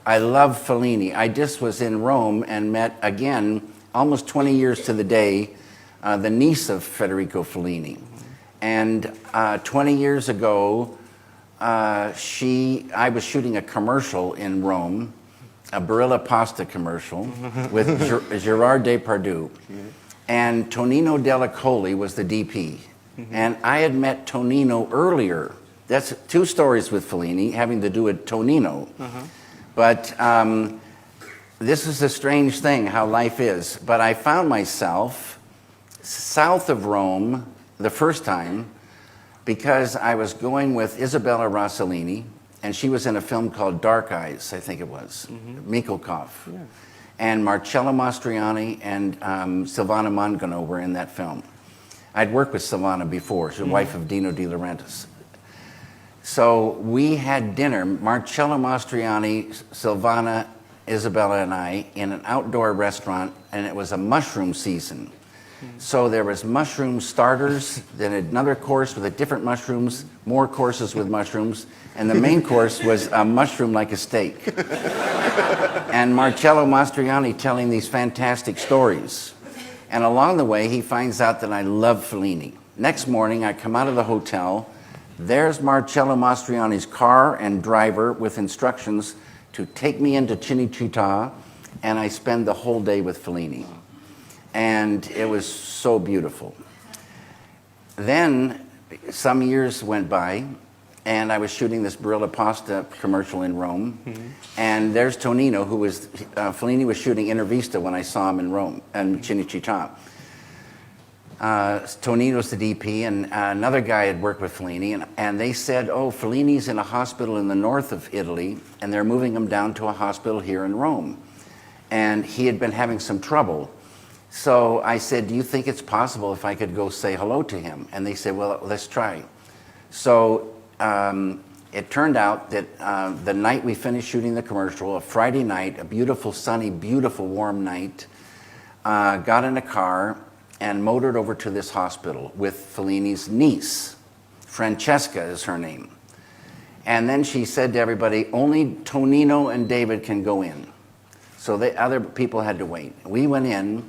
I love Fellini. I just was in Rome and met, again, almost 20 years to the day, the niece of Federico Fellini. And 20 years ago, I was shooting a commercial in Rome, a Barilla pasta commercial with Gerard Depardieu. And Tonino Della Colli was the DP. And I had met Tonino earlier. That's two stories with Fellini having to do with Tonino. But this is a strange thing, how life is. But I found myself south of Rome the first time because I was going with Isabella Rossellini, and she was in a film called Dark Eyes, I think it was, Mikhalkov. Yeah. And Marcello Mastroianni and Silvana Mangano were in that film. I'd worked with Silvana before. She's the wife of Dino De Laurentiis. So we had dinner, Marcello Mastroianni, Silvana, Isabella, and I, in an outdoor restaurant, and it was a mushroom season. So there was mushroom starters, then another course with a different mushrooms, more courses with mushrooms, and the main course was a mushroom like a steak. And Marcello Mastroianni telling these fantastic stories. And along the way, he finds out that I love Fellini. Next morning, I come out of the hotel. There's Marcello Mastroianni's car and driver with instructions to take me into Cinecittà, and I spend the whole day with Fellini. And it was so beautiful. Then some years went by, and I was shooting this Barilla pasta commercial in Rome. And there's Tonino, who was, Fellini was shooting Intervista when I saw him in Rome, in Cinecittà. Tonino's the DP, and another guy had worked with Fellini, and they said, oh, Fellini's in a hospital in the north of Italy, and they're moving him down to a hospital here in Rome. And he had been having some trouble. So I said, do you think it's possible if I could go say hello to him? And they said, well, let's try. So it turned out that the night we finished shooting the commercial, a Friday night, a beautiful, sunny, beautiful, warm night, got in a car and motored over to this hospital with Fellini's niece. Francesca is her name. And then she said to everybody, only Tonino and David can go in. So the other people had to wait. We went in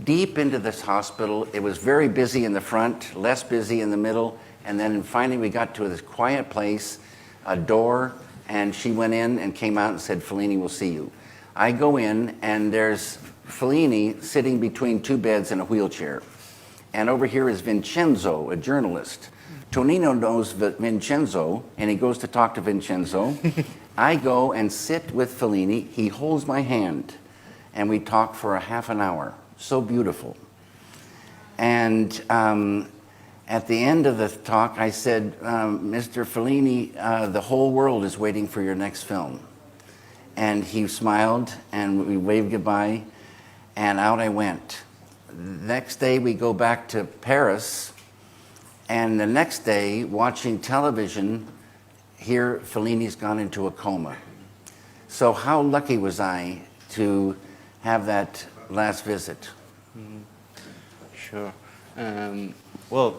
deep into this hospital. It was very busy in the front, less busy in the middle, and then finally we got to this quiet place, a door, and she went in and came out and said, Fellini will see you. I go in, and there's Fellini sitting between two beds in a wheelchair. And over here is Vincenzo, a journalist. Tonino knows Vincenzo, and he goes to talk to Vincenzo. I go and sit with Fellini. He holds my hand, and we talk for a half an hour. So beautiful. And at the end of the talk, I said, Mr. Fellini, the whole world is waiting for your next film. And he smiled, and we waved goodbye, and out I went. Next day, we go back to Paris, and the next day, watching television, here, Fellini's gone into a coma. So how lucky was I to have that last visit? Sure. Well,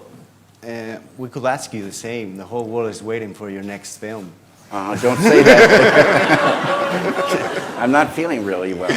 we could ask you the same. The whole world is waiting for your next film. Don't say that. I'm not feeling really well.